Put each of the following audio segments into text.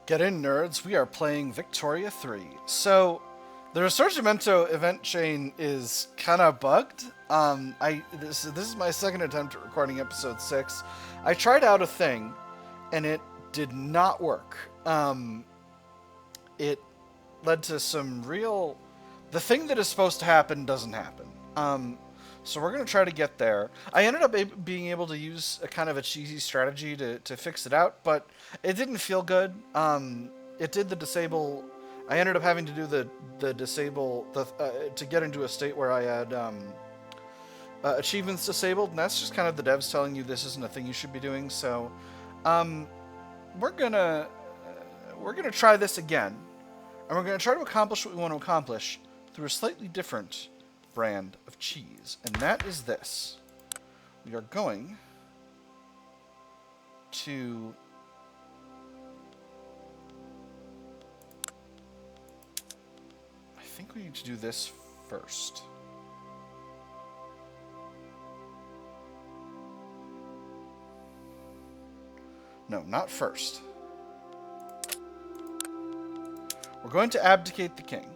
Get in, nerds. We are playing Victoria 3. So, the Risorgimento event chain is kind of bugged. This is my second attempt at recording episode 6. I tried out a thing, and it did not work. It led to some real... The thing that is supposed to happen doesn't happen. So we're going to try to get there. I ended up being able to use a kind of a cheesy strategy to fix it out, but it didn't feel good. It did the disable... I ended up having to do the disable... to get into a state where I had achievements disabled, and that's just kind of the devs telling you this isn't a thing you should be doing, so... we're gonna try this again, and we're gonna try to accomplish what we want to accomplish through a slightly different brand of cheese, and that is this. We are going to I think we need to do this first. No, not first. We're going to abdicate the king.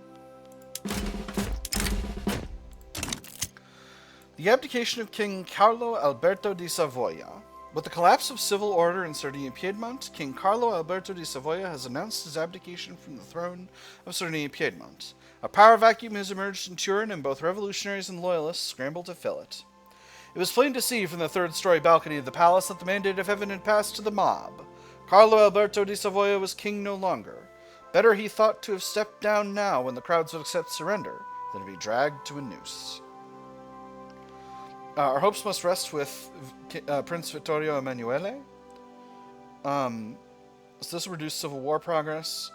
The abdication of King Carlo Alberto di Savoia. With the collapse of civil order in Sardinia-Piedmont, King Carlo Alberto di Savoia has announced his abdication from the throne of Sardinia-Piedmont. A power vacuum has emerged in Turin, and both revolutionaries and loyalists scramble to fill it. It was plain to see from the third-story balcony of the palace that the mandate of heaven had passed to the mob. Carlo Alberto di Savoia was king no longer. Better, he thought, to have stepped down now when the crowds would accept surrender than to be dragged to a noose. Our hopes must rest with Prince Vittorio Emanuele. So this will reduce civil war progress,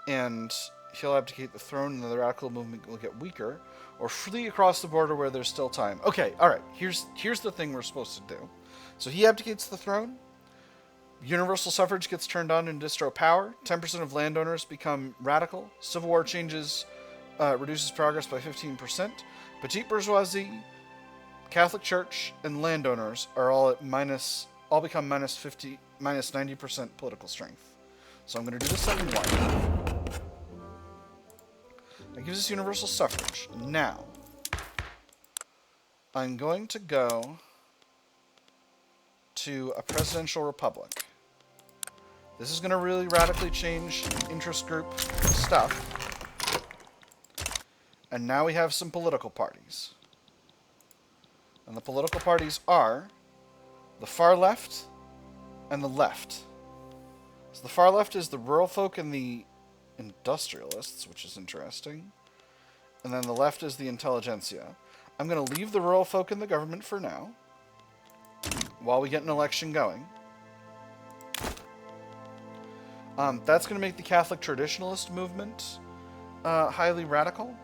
and he'll abdicate the throne, and the radical movement will get weaker, or flee across the border where there's still time. Okay, alright, here's the thing we're supposed to do. So he abdicates the throne, universal suffrage gets turned on in distro power, 10% of landowners become radical, civil war changes, reduces progress by 15%, petite bourgeoisie, Catholic Church, and landowners are all become minus 90% political strength. So I'm going to do this at 1. That gives us universal suffrage. Now, I'm going to go to a presidential republic. This is going to really radically change interest group stuff. And now we have some political parties. And the political parties are the far left and the left. So the far left is the rural folk and the industrialists, which is interesting. And then the left is the intelligentsia. I'm going to leave the rural folk in the government for now, while we get an election going. That's going to make the Catholic traditionalist movement highly radical.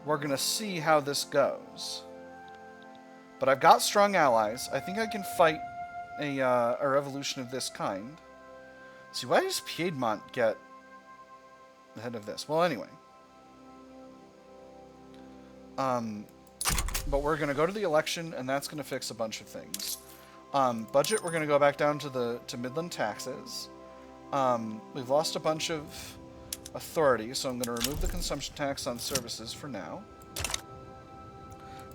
We're going to see how this goes. But I've got strong allies. I think I can fight a revolution of this kind. See, why does Piedmont get ahead of this? Well, anyway. But we're going to go to the election, and that's going to fix a bunch of things. Budget, we're going to go back down to Midland taxes. We've lost a bunch of authority, so I'm going to remove the consumption tax on services for now.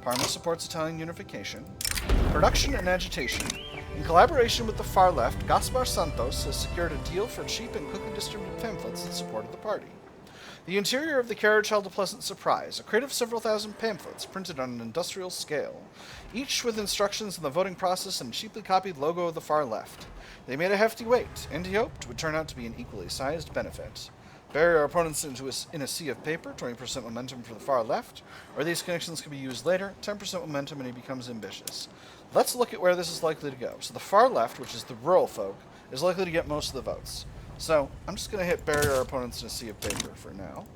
Parma supports Italian unification. Production and agitation. In collaboration with the far left, Gaspar Santos has secured a deal for cheap and quickly distributed pamphlets in support of the party. The interior of the carriage held a pleasant surprise, a crate of several thousand pamphlets printed on an industrial scale, each with instructions on the voting process and a cheaply copied logo of the far left. They made a hefty weight, and he hoped would turn out to be an equally sized benefit. Bury our opponents in a sea of paper, 20% momentum for the far left, or these connections can be used later, 10% momentum, and he becomes ambitious. Let's look at where this is likely to go. So the far left, which is the rural folk, is likely to get most of the votes. So I'm just going to hit bury our opponents in a sea of paper for now.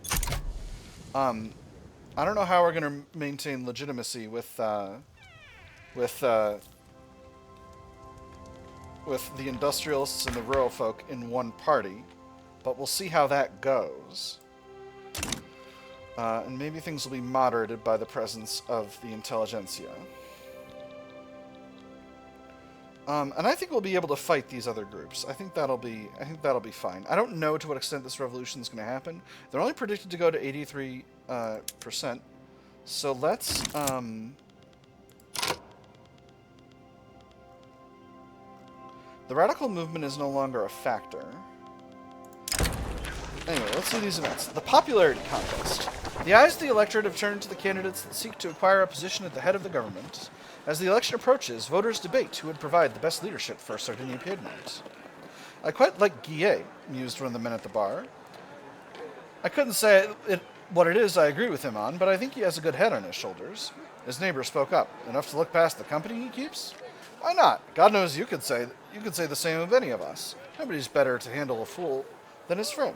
I don't know how we're going to maintain legitimacy with the industrialists and the rural folk in one party. But we'll see how that goes. And maybe things will be moderated by the presence of the intelligentsia. And I think we'll be able to fight these other groups. I think that'll be fine. I don't know to what extent this revolution is going to happen. They're only predicted to go to 83%. So let's the radical movement is no longer a factor. Anyway, let's see these events. The popularity contest. The eyes of the electorate have turned to the candidates that seek to acquire a position at the head of the government. As the election approaches, voters debate who would provide the best leadership for Sardinia-Piedmont. I quite like Guillet, mused one of the men at the bar. I couldn't say what it is I agree with him on, but I think he has a good head on his shoulders. His neighbor spoke up. Enough to look past the company he keeps? Why not? God knows you could say the same of any of us. Nobody's better to handle a fool than his friend.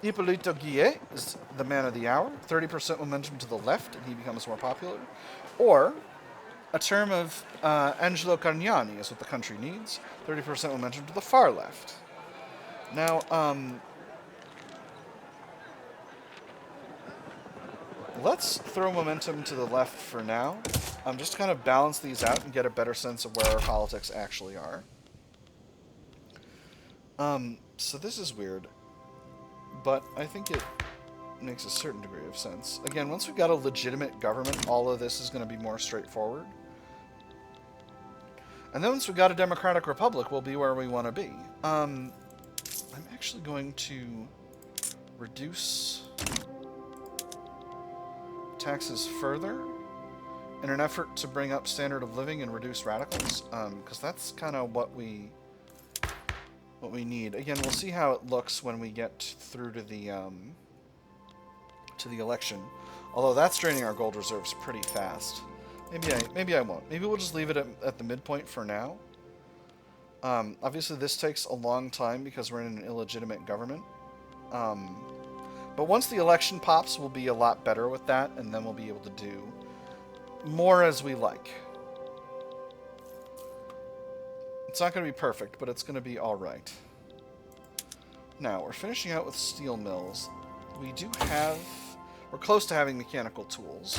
Ippolito Guillet is the man of the hour, 30% momentum to the left, and he becomes more popular. Or, a term of Angelo Carniani is what the country needs, 30% momentum to the far left. Now, let's throw momentum to the left for now, just to kind of balance these out and get a better sense of where our politics actually are. So this is weird. But I think it makes a certain degree of sense. Again, once we've got a legitimate government, all of this is going to be more straightforward. And then once we've got a democratic republic, we'll be where we want to be. I'm actually going to reduce taxes further in an effort to bring up standard of living and reduce radicals, because that's kind of what we need. Again, we'll see how it looks when we get through to the election. Although that's draining our gold reserves pretty fast. Maybe I won't. Maybe we'll just leave it at the midpoint for now. Obviously, this takes a long time because we're in an illegitimate government. But once the election pops, we'll be a lot better with that, and then we'll be able to do more as we like. It's not going to be perfect, but it's going to be alright. Now, we're finishing out with steel mills. We're close to having mechanical tools.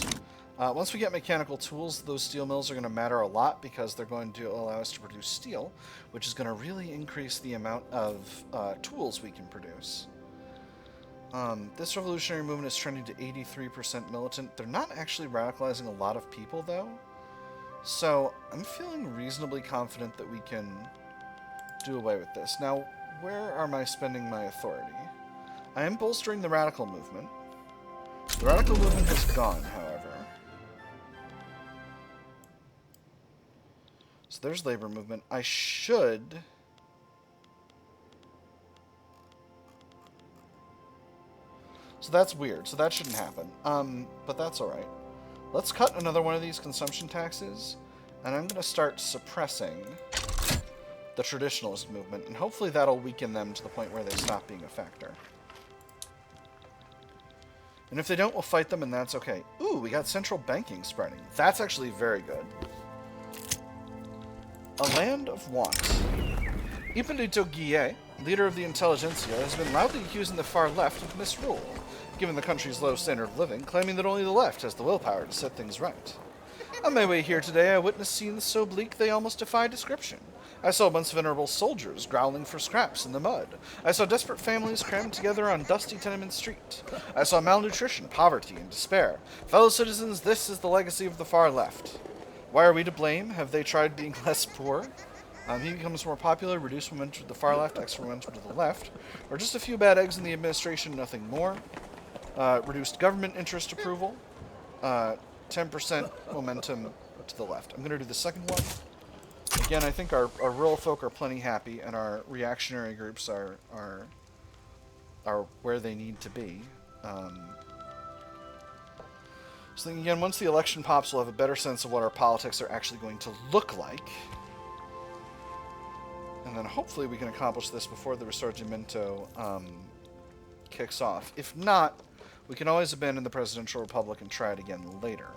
Once we get mechanical tools, those steel mills are going to matter a lot because they're going to allow us to produce steel, which is going to really increase the amount of tools we can produce. This revolutionary movement is trending to 83% militant. They're not actually radicalizing a lot of people, though. So, I'm feeling reasonably confident that we can do away with this. Now, where am I spending my authority? I am bolstering the radical movement. The radical movement is gone, however. So there's labor movement. I should... So that's weird. So that shouldn't happen. But that's alright. Let's cut another one of these consumption taxes, and I'm going to start suppressing the traditionalist movement, and hopefully that'll weaken them to the point where they stop being a factor. And if they don't, we'll fight them, and that's okay. Ooh, we got central banking spreading. That's actually very good. A land of want. Ippolito Guillet, leader of the intelligentsia, has been loudly accusing the far left of misrule, given the country's low standard of living, claiming that only the left has the willpower to set things right. On my way here today, I witnessed scenes so bleak they almost defy description. I saw a bunch of venerable soldiers growling for scraps in the mud. I saw desperate families crammed together on dusty tenement street. I saw malnutrition, poverty, and despair. Fellow citizens, this is the legacy of the far left. Why are we to blame? Have they tried being less poor? He becomes more popular, reduced momentum to the far left, extra momentum to the left, or just a few bad eggs in the administration, nothing more. Reduced government interest approval, 10% momentum to the left. I'm going to do the second one. Again, I think our rural folk are plenty happy, and our reactionary groups are where they need to be. So again, once the election pops, we'll have a better sense of what our politics are actually going to look like. And then hopefully we can accomplish this before the Risorgimento kicks off. If not, we can always abandon the Presidential Republic and try it again later.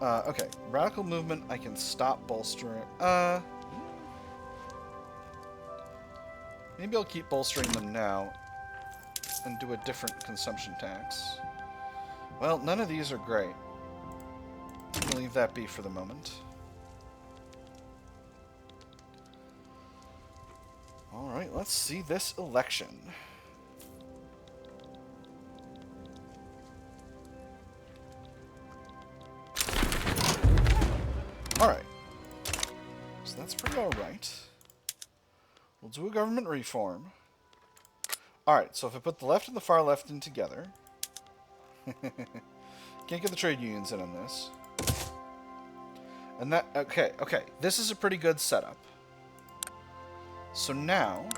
Okay, radical movement, I can stop bolstering. Maybe I'll keep bolstering them now and do a different consumption tax. Well, none of these are great. I'm gonna leave that be for the moment. Alright, let's see this election. Alright. So that's pretty alright. We'll do a government reform. Alright, so if I put the left and the far left in together... Can't get the trade unions in on this. And that... Okay. This is a pretty good setup. So now,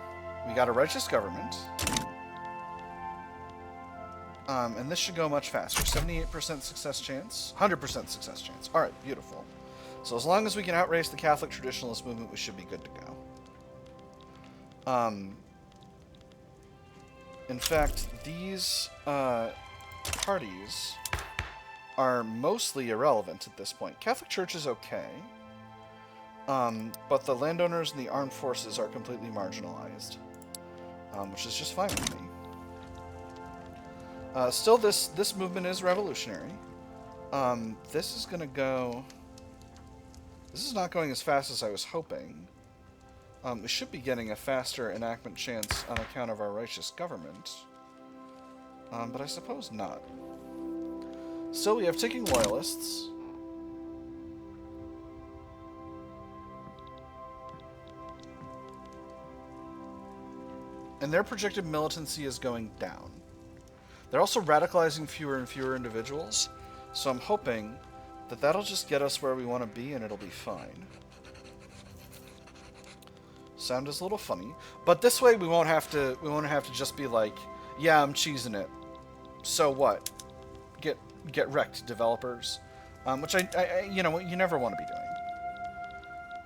we got a righteous government. And this should go much faster. 78% success chance. 100% success chance. Alright, beautiful. So as long as we can outrace the Catholic traditionalist movement, we should be good to go. In fact, these parties are mostly irrelevant at this point. Catholic Church is okay. But the landowners and the armed forces are completely marginalized, which is just fine with me. Still, this movement is revolutionary. This is going to go... This is not going as fast as I was hoping. We should be getting a faster enactment chance on account of our righteous government. But I suppose not. Still, we have ticking loyalists. And their projected militancy is going down. They're also radicalizing fewer and fewer individuals, so I'm hoping that that'll just get us where we want to be and it'll be fine. Sound is a little funny, but this way we won't have to just be like, yeah, I'm cheesing it. So what? Get wrecked, developers. Which you know, you never want to be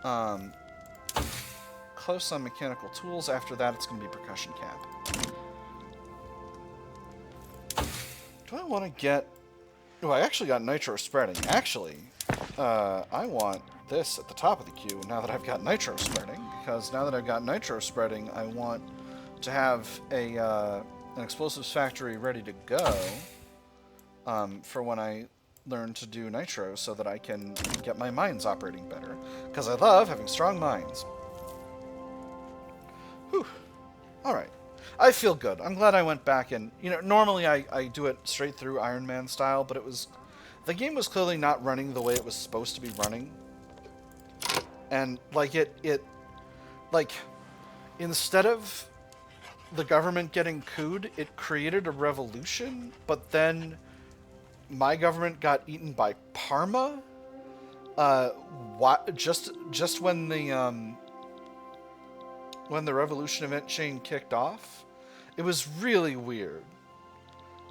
doing. Close on mechanical tools. After that, it's going to be percussion cap. Do I want to get... Oh, I actually got nitro spreading. Actually, I want this at the top of the queue now that I've got nitro spreading, because now that I've got nitro spreading, I want to have an explosives factory ready to go for when I learn to do nitro, so that I can get my mines operating better, because I love having strong mines. Whew. Alright. I feel good. I'm glad I went back and... You know, normally I do it straight through Iron Man style, but it was... The game was clearly not running the way it was supposed to be running. And, like, like, instead of the government getting couped, it created a revolution, but then my government got eaten by Parma? Just when the revolution event chain kicked off. It was really weird.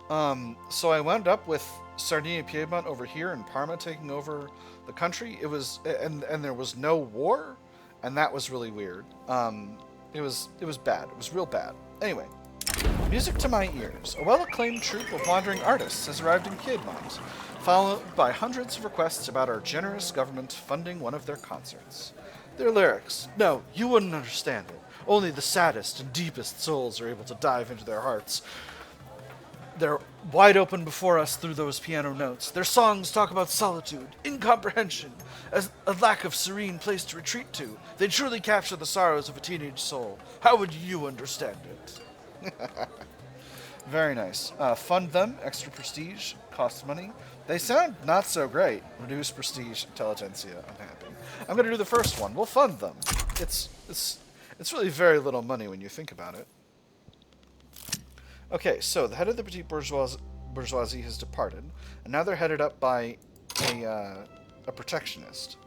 So I wound up with Sardinia-Piedmont over here and Parma taking over the country. It was, and there was no war, and that was really weird. It was bad. It was real bad. Anyway, music to my ears. A well-acclaimed troupe of wandering artists has arrived in Piedmont, followed by hundreds of requests about our generous government funding one of their concerts. Their lyrics. No, you wouldn't understand it. Only the saddest and deepest souls are able to dive into their hearts. They're wide open before us through those piano notes. Their songs talk about solitude, incomprehension, as a lack of serene place to retreat to. They truly capture the sorrows of a teenage soul. How would you understand it? Very nice. Fund them. Extra prestige. Costs money. They sound not so great. Reduce prestige. Intelligentsia. Unhappy. I'm going to do the first one. We'll fund them. It's really very little money when you think about it. Okay, so the head of the petite bourgeoisie has departed, and now they're headed up by a protectionist.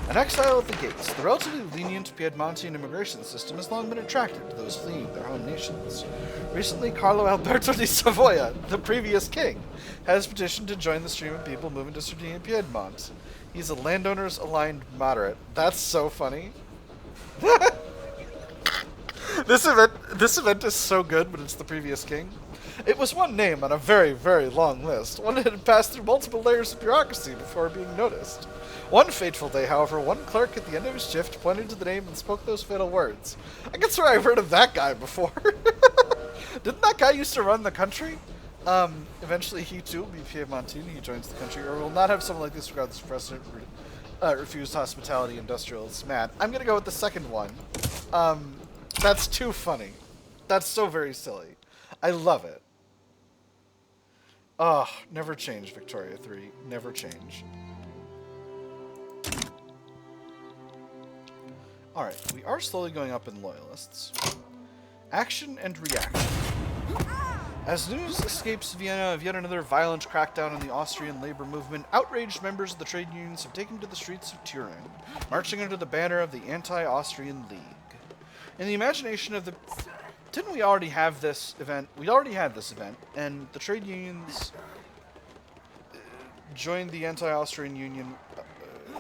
An exile at the gates, the relatively lenient Piedmontian immigration system has long been attractive to those fleeing their home nations. Recently, Carlo Alberto di Savoia, the previous king, has petitioned to join the stream of people moving to Sardinia-Piedmont. He's a landowners-aligned moderate. That's so funny. This event is so good, but it's the previous king. It was one name on a very, very long list, one that had passed through multiple layers of bureaucracy before being noticed. One fateful day, however, one clerk at the end of his shift pointed to the name and spoke those fatal words. I can swear I've heard of that guy before. Didn't that guy used to run the country? Eventually he too will be Piedmontine. He joins the country, or will not have someone like this regardless of precedent. Refused hospitality, industrialists, mad. I'm gonna go with the second one. That's too funny. That's so very silly. I love it. Oh, never change, Victoria 3. Never change. Alright, we are slowly going up in loyalists. Action and reaction. As news escapes Vienna of yet another violent crackdown on the Austrian labor movement, outraged members of the trade unions have taken to the streets of Turin, marching under the banner of the Anti-Austrian League. In the imagination of the... Didn't we already have this event? We already had this event, and the trade unions joined the Anti-Austrian Union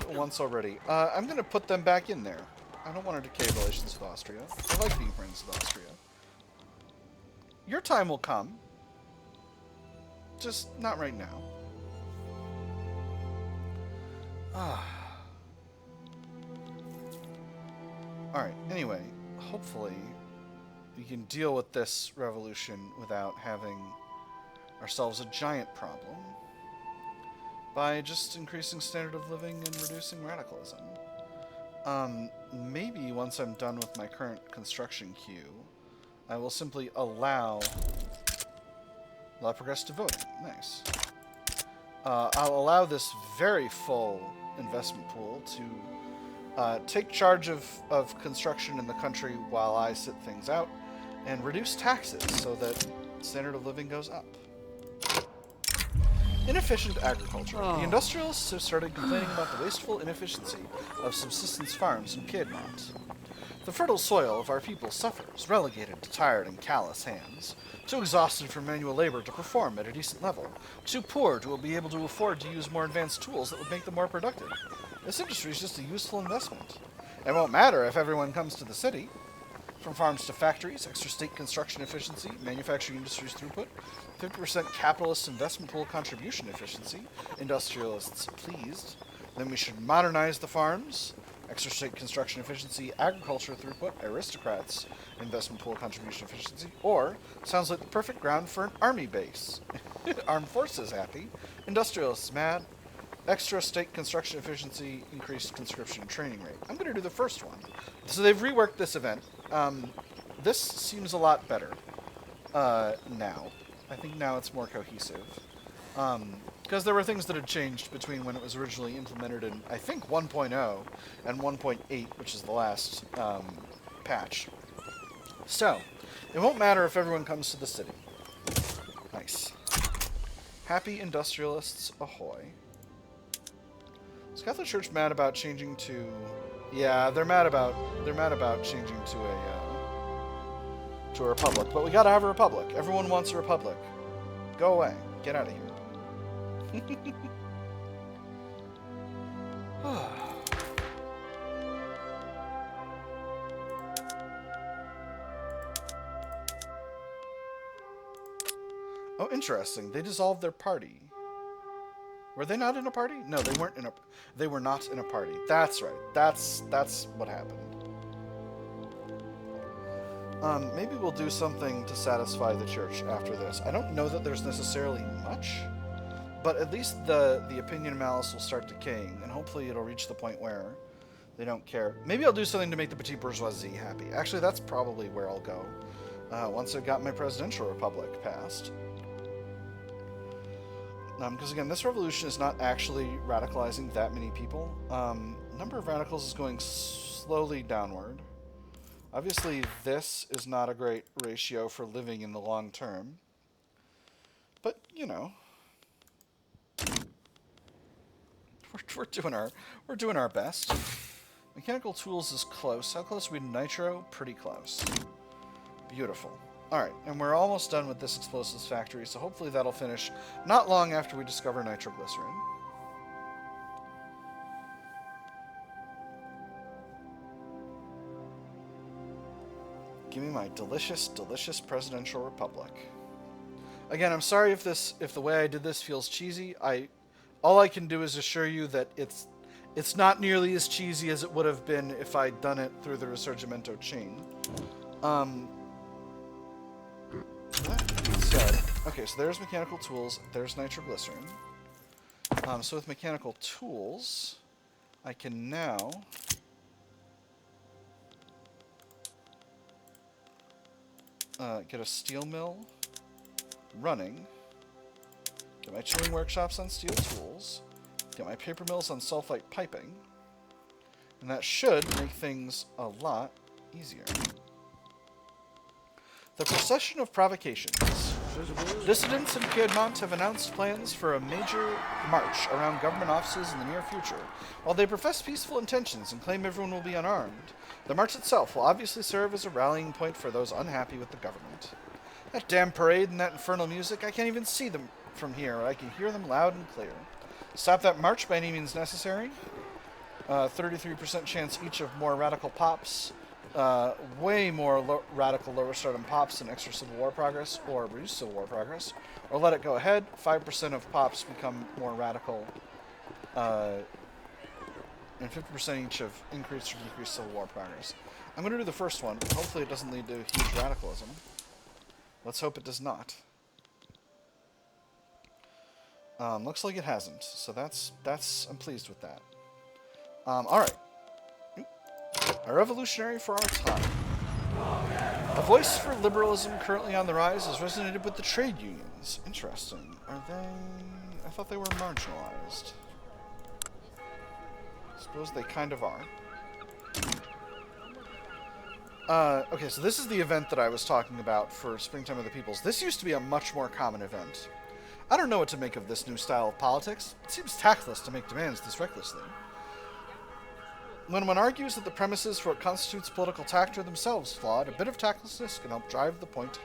once already. I'm going to put them back in there. I don't want to decay relations with Austria. I like being friends with Austria. Your time will come. Just not right now. Alright, anyway, hopefully we can deal with this revolution without having ourselves a giant problem by just increasing standard of living and reducing radicalism. Maybe once I'm done with my current construction queue, I will simply allow progressive voting. Nice. I'll allow this very full investment pool to take charge of construction in the country while I sit things out, and reduce taxes so that standard of living goes up. Inefficient agriculture. The industrialists have started complaining about the wasteful inefficiency of subsistence farms in Piedmont. The fertile soil of our people suffers, relegated to tired and callous hands, too exhausted from manual labor to perform at a decent level, too poor to be able to afford to use more advanced tools that would make them more productive. This industry is just a useful investment. It won't matter if everyone comes to the city. From farms to factories, extra state construction efficiency, manufacturing industries throughput, 50% capitalist investment pool contribution efficiency, industrialists pleased. Then we should modernize the farms, extra state construction efficiency, agriculture throughput, aristocrats, investment pool contribution efficiency, or, sounds like the perfect ground for an army base. Armed forces happy, industrialists mad, extra state construction efficiency, increased conscription training rate. I'm going to do the first one. So they've reworked this event. This seems a lot better now. I think now it's more cohesive. Because there were things that had changed between when it was originally implemented in, I think, 1.0 and 1.8, which is the last patch. So, it won't matter if everyone comes to the city. Nice. Happy industrialists ahoy. Is Catholic Church mad about changing to... Yeah, they're mad about changing to a republic. But we gotta have a republic. Everyone wants a republic. Go away. Get out of here. Oh, interesting. They dissolved their party. Were they not in a party? No, they weren't in a... They were not in a party. That's right. That's what happened. Maybe we'll do something to satisfy the church after this. I don't know that there's necessarily much, but at least the opinion malice will start decaying, and hopefully it'll reach the point where they don't care. Maybe I'll do something to make the petite bourgeoisie happy. Actually, that's probably where I'll go once I've got my presidential republic passed. Because again, this revolution is not actually radicalizing that many people. Number of radicals is going slowly downward. Obviously, this is not a great ratio for living in the long term. But, you know, we're doing our best. Mechanical tools is close. How close are we to nitro? Pretty close. Beautiful. Alright, and we're almost done with this explosives factory, so hopefully that'll finish not long after we discover nitroglycerin. Give me my delicious, delicious presidential republic. Again, I'm sorry if the way I did this feels cheesy. All I can do is assure you that it's not nearly as cheesy as it would have been if I'd done it through the Risorgimento chain. Okay, so there's mechanical tools, there's nitroglycerin. So with mechanical tools, I can now get a steel mill running. Get my chilling workshops on steel tools. Get my paper mills on sulfite piping. And that should make things a lot easier. The procession of provocations. Dissidents in Piedmont have announced plans for a major march around government offices in the near future. While they profess peaceful intentions and claim everyone will be unarmed, the march itself will obviously serve as a rallying point for those unhappy with the government. That damn parade and that infernal music, I can't even see them from here. I can hear them loud and clear. Stop that march by any means necessary. 33% chance each of more radical pops. Way more radical lower stardom pops and extra Civil War progress, or reduced Civil War progress, or let it go ahead. 5% of pops become more radical, and 50% each of increased or decreased Civil War progress. I'm going to do the first one. Hopefully it doesn't lead to huge radicalism. Let's hope it does not. Looks like it hasn't, so I'm pleased with that. Alright. A revolutionary for our time. A voice for liberalism currently on the rise has resonated with the trade unions. Interesting. Are they... I thought they were marginalized. I suppose they kind of are. Okay, so this is the event that I was talking about for Springtime of the Peoples. This used to be a much more common event. I don't know what to make of this new style of politics. It seems tactless to make demands this recklessly. When one argues that the premises for what constitutes political tact are themselves flawed, a bit of tactlessness can help drive the point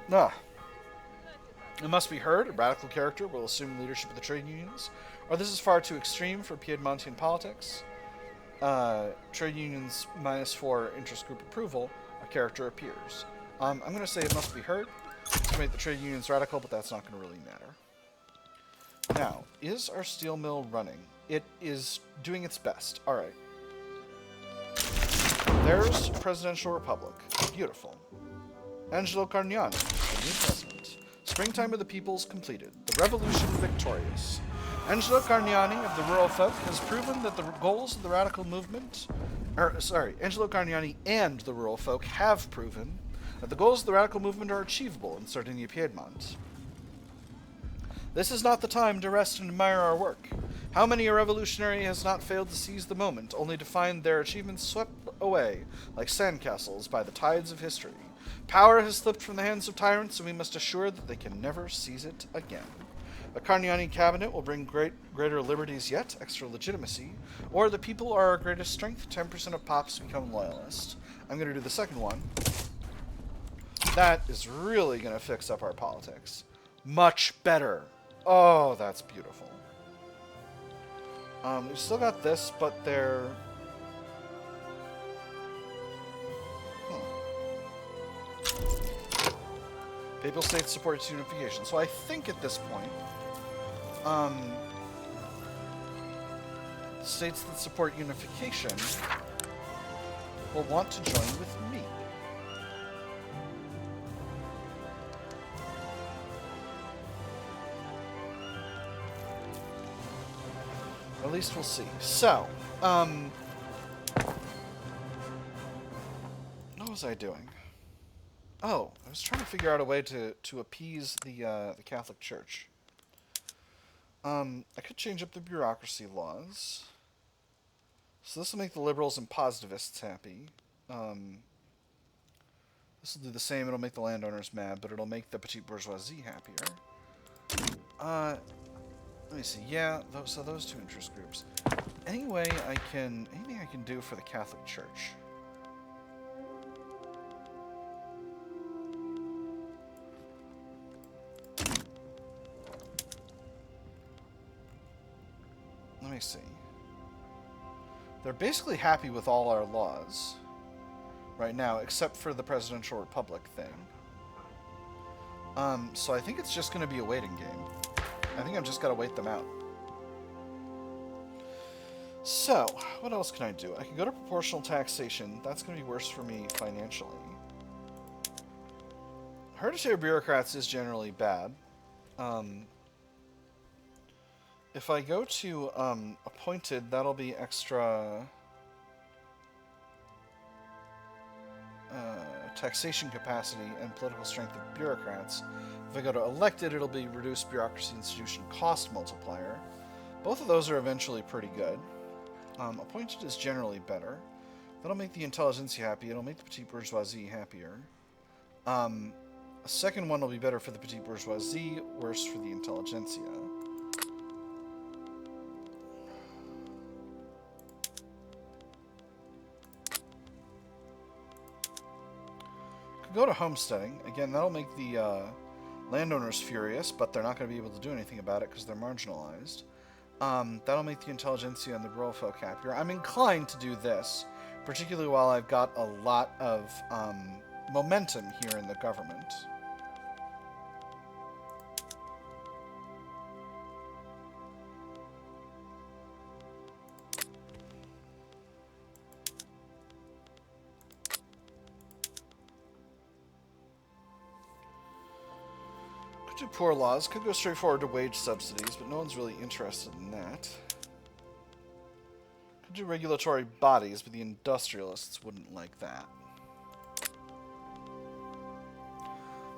home. It must be heard, a radical character will assume leadership of the trade unions, or this is far too extreme for Piedmontian politics. Trade unions -4 interest group approval, a character appears. I'm going to say it must be heard to make the trade unions radical, but that's not going to really matter. Now, is our steel mill running? It is doing its best. Alright. There's Presidential Republic. Beautiful. Angelo Carniani, the new president. Springtime of the Peoples completed. The revolution victorious. Angelo Carniani of the Rural Folk has proven that the goals of the radical movement... Angelo Carniani and the Rural Folk have proven that the goals of the radical movement are achievable in Sardinia-Piedmont. This is not the time to rest and admire our work. How many a revolutionary has not failed to seize the moment, only to find their achievements swept away like sandcastles by the tides of history? Power has slipped from the hands of tyrants, and we must assure that they can never seize it again. The Carniani cabinet will bring greater liberties yet, extra legitimacy, or the people are our greatest strength, 10% of pops become loyalists. I'm going to do the second one. That is really going to fix up our politics. Much better. Oh, that's beautiful. We've still got this, but they're... Papal states support its unification. So I think at this point, states that support unification will want to join with me. At least we'll see. So, what was I doing? Oh, I was trying to figure out a way to appease the Catholic Church. I could change up the bureaucracy laws. So this will make the liberals and positivists happy. This will do the same. It'll make the landowners mad, but it'll make the petite bourgeoisie happier. Let me see. Yeah, those two interest groups. Anything I can do for the Catholic Church. Let me see. They're basically happy with all our laws right now, except for the Presidential Republic thing. So I think it's just going to be a waiting game. I think I've just got to wait them out. So, what else can I do? I can go to proportional taxation. That's going to be worse for me financially. Hereditary bureaucrats is generally bad. If I go to appointed, that'll be extra... taxation capacity and political strength of bureaucrats. If I go to elected, it'll be reduced bureaucracy institution cost multiplier. Both of those are eventually pretty good. Appointed is generally better. That'll make the intelligentsia happy. It'll make the petite bourgeoisie happier. A second one will be better for the petite bourgeoisie, worse for the intelligentsia. Could go to homesteading. Again, that'll make the landowners furious, but they're not going to be able to do anything about it because they're marginalized. That'll make the intelligentsia and the rural folk happier. I'm inclined to do this, particularly while I've got a lot of momentum here in the government. Do poor laws. Could go straight forward to wage subsidies, but no one's really interested in that. Could do regulatory bodies, but the industrialists wouldn't like that.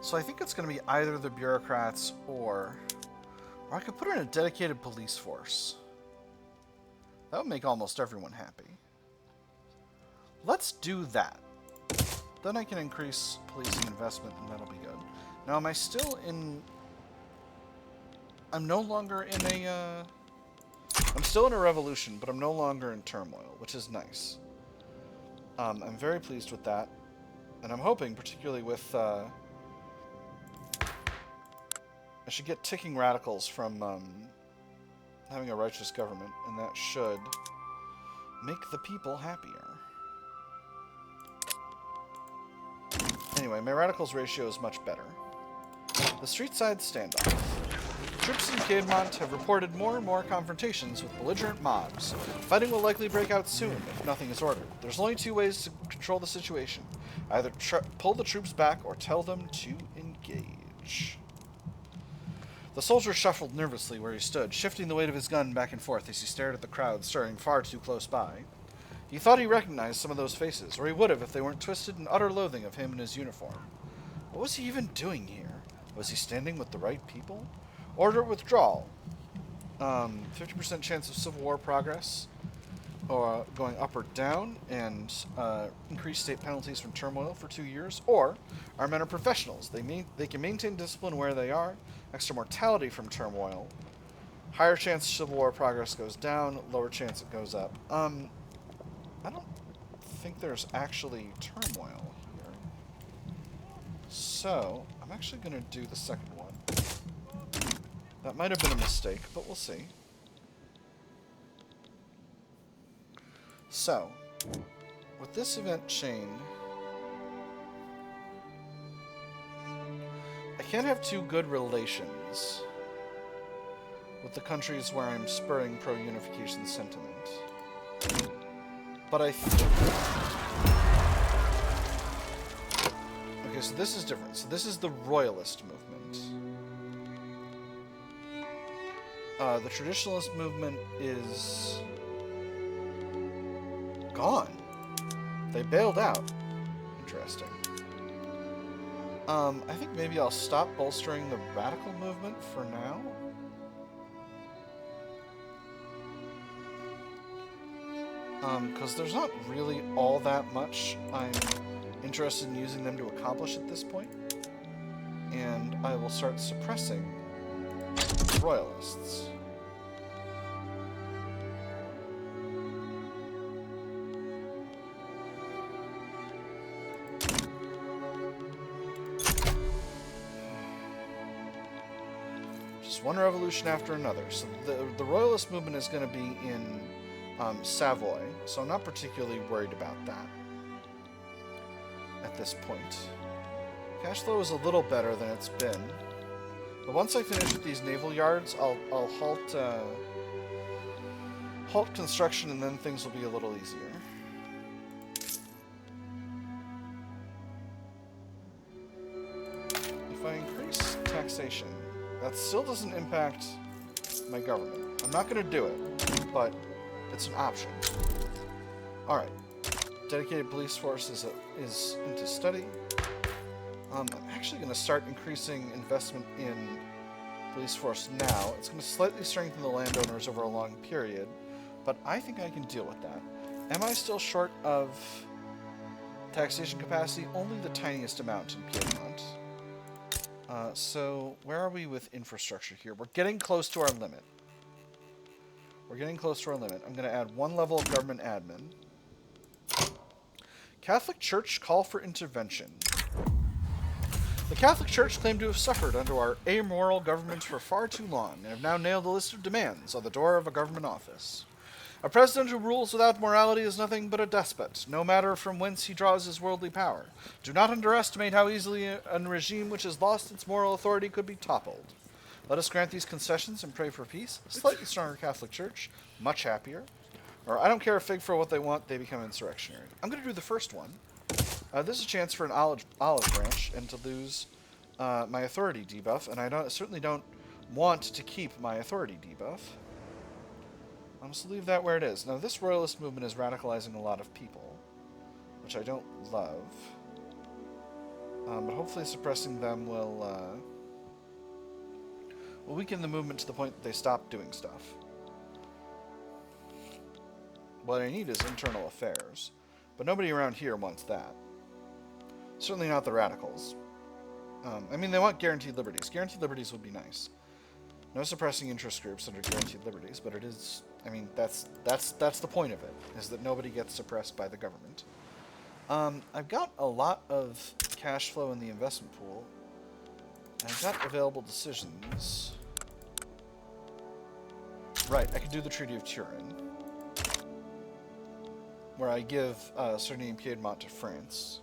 So I think it's going to be either the bureaucrats or I could put in a dedicated police force. That would make almost everyone happy. Let's do that. Then I can increase policing investment, and that'll be good. Now, am I still in... I'm no longer in a... I'm still in a revolution, but I'm no longer in turmoil, which is nice. I'm very pleased with that. And I'm hoping, particularly with... I should get ticking radicals from having a righteous government, and that should make the people happier. Anyway, my radicals ratio is much better. The street-side standoff. Troops in Piedmont have reported more and more confrontations with belligerent mobs. Fighting will likely break out soon if nothing is ordered. There's only two ways to control the situation. Either pull the troops back or tell them to engage. The soldier shuffled nervously where he stood, shifting the weight of his gun back and forth as he stared at the crowd stirring far too close by. He thought he recognized some of those faces, or he would have if they weren't twisted in utter loathing of him and his uniform. What was he even doing here? Was he standing with the right people? Order withdrawal. 50% chance of Civil War progress, or going up or down, and increased state penalties from turmoil for 2 years. Or, our men are professionals. They can maintain discipline where they are. Extra mortality from turmoil. Higher chance Civil War progress goes down. Lower chance it goes up. I don't think there's actually turmoil here. So, I'm actually going to do the second one. That might have been a mistake, but we'll see. So, with this event chain, I can't have too good relations with the countries where I'm spurring pro-unification sentiment. But I okay, so this is different. So this is the royalist movement. The traditionalist movement is gone. They bailed out. Interesting. I think maybe I'll stop bolstering the radical movement for now. Because there's not really all that much I'm interested in using them to accomplish at this point. And I will start suppressing the royalists. Just one revolution after another. So the royalist movement is going to be in Savoy, so I'm not particularly worried about that at this point. Cash flow is a little better than it's been, but once I finish with these naval yards, I'll halt construction, and then things will be a little easier. If I increase taxation, that still doesn't impact my government. I'm not going to do it, but it's an option. Alright. dedicated police force is into study. I'm actually going to start increasing investment in police force now. It's going to slightly strengthen the landowners over a long period, but I think I can deal with that. Am I still short of taxation capacity? Only the tiniest amount in Piedmont. So where are we with infrastructure here? We're getting close to our limit. I'm going to add 1 level of government admin. Catholic Church call for intervention. The Catholic Church claimed to have suffered under our amoral government for far too long, and have now nailed a list of demands on the door of a government office. A president who rules without morality is nothing but a despot, no matter from whence he draws his worldly power. Do not underestimate how easily a regime which has lost its moral authority could be toppled. Let us grant these concessions and pray for peace. A slightly stronger Catholic Church, much happier. Or I don't care a fig for what they want, they become insurrectionary. I'm going to do the first one. This is a chance for an olive branch and to lose my authority debuff, and I certainly don't want to keep my authority debuff. I'm just leave that where it is. Now, this royalist movement is radicalizing a lot of people, which I don't love. But hopefully suppressing them will weaken the movement to the point that they stop doing stuff. What I need is internal affairs, but nobody around here wants that. Certainly not the radicals. I mean, they want guaranteed liberties. Guaranteed liberties would be nice. No suppressing interest groups under guaranteed liberties, but it is... I mean, that's the point of it, is that nobody gets suppressed by the government. I've got a lot of cash flow in the investment pool. I've got available decisions. Right, I can do the Treaty of Turin, where I give Sardinia-Piedmont to France.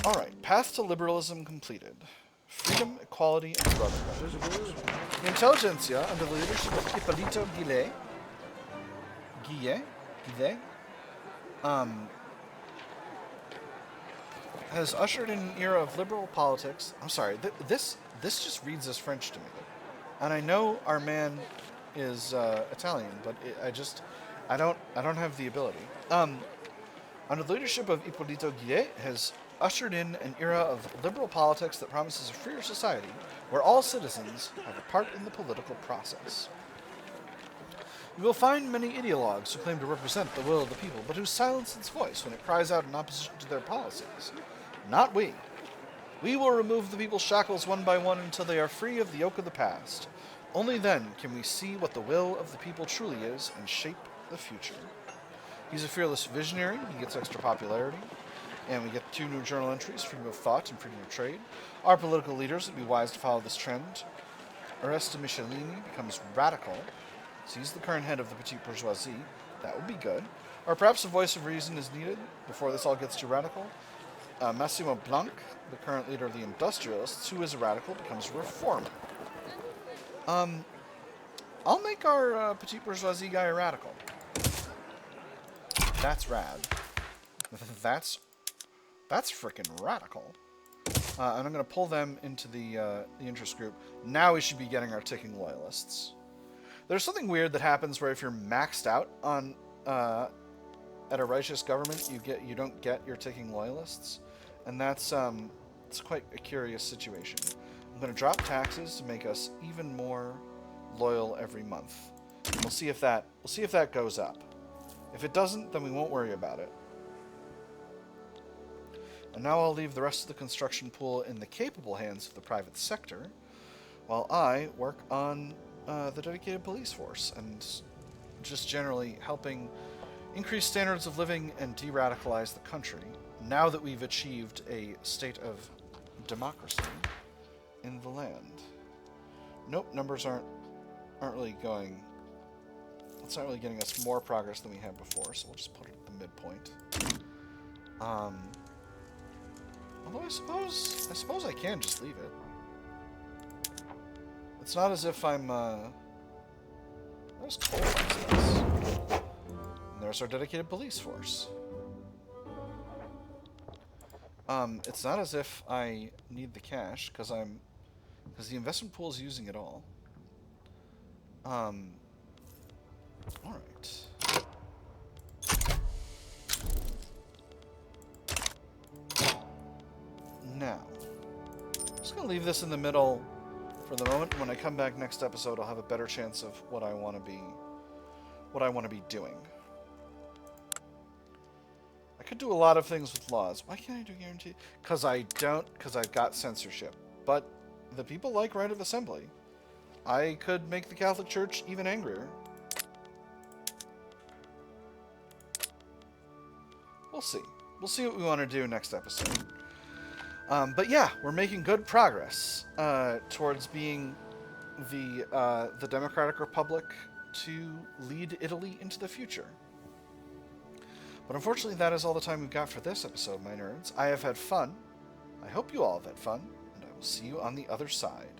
Alright, path to liberalism completed. Freedom, equality, and brotherhood. The intelligentsia, under the leadership of Ippolito Guillet, has ushered in an era of liberal politics. I'm sorry, this just reads as French to me. And I know our man is Italian, but I don't have the ability. Under the leadership of Ippolito Guillet has ushered in an era of liberal politics that promises a freer society where all citizens have a part in the political process. You will find many ideologues who claim to represent the will of the people, but who silence its voice when it cries out in opposition to their policies. Not we. We will remove the people's shackles one by one until they are free of the yoke of the past. Only then can we see what the will of the people truly is and shape the future. He's a fearless visionary. He gets extra popularity. And we get 2 new journal entries, freedom of thought and freedom of trade. Our political leaders would be wise to follow this trend. Oreste Michelini becomes radical. So he's the current head of the petite bourgeoisie. That would be good. Or perhaps a voice of reason is needed before this all gets too radical. Massimo Blanc, the current leader of the industrialists, who is a radical, becomes a reformer. I'll make our petite bourgeoisie guy a radical. That's rad. That's frickin' radical. And I'm going to pull them into the interest group. Now we should be getting our ticking loyalists. There's something weird that happens where if you're maxed out on at a righteous government, you don't get your ticking loyalists, and that's it's quite a curious situation. I'm going to drop taxes to make us even more loyal every month. And we'll see if that goes up. If it doesn't, then we won't worry about it. And now I'll leave the rest of the construction pool in the capable hands of the private sector, while I work on the dedicated police force and just generally helping increase standards of living and de-radicalize the country, now that we've achieved a state of democracy in the land. Nope, numbers aren't really going... It's not really getting us more progress than we had before, so we'll just put it at the midpoint. Although I suppose I can just leave it. It's not as if I'm, There's coal access. And there's our dedicated police force. It's not as if I need the cash, because the investment pool is using it all. Alright. Now, I'm just going to leave this in the middle for the moment. When I come back next episode, I'll have a better chance of what I want to be doing. I could do a lot of things with laws. Why can't I do guarantee? Because I've got censorship. But the people like right of assembly. I could make the Catholic Church even angrier. We'll see. We'll see what we want to do next episode. But yeah, we're making good progress towards being the Democratic Republic to lead Italy into the future. But unfortunately, that is all the time we've got for this episode, my nerds. I have had fun. I hope you all have had fun, and I will see you on the other side.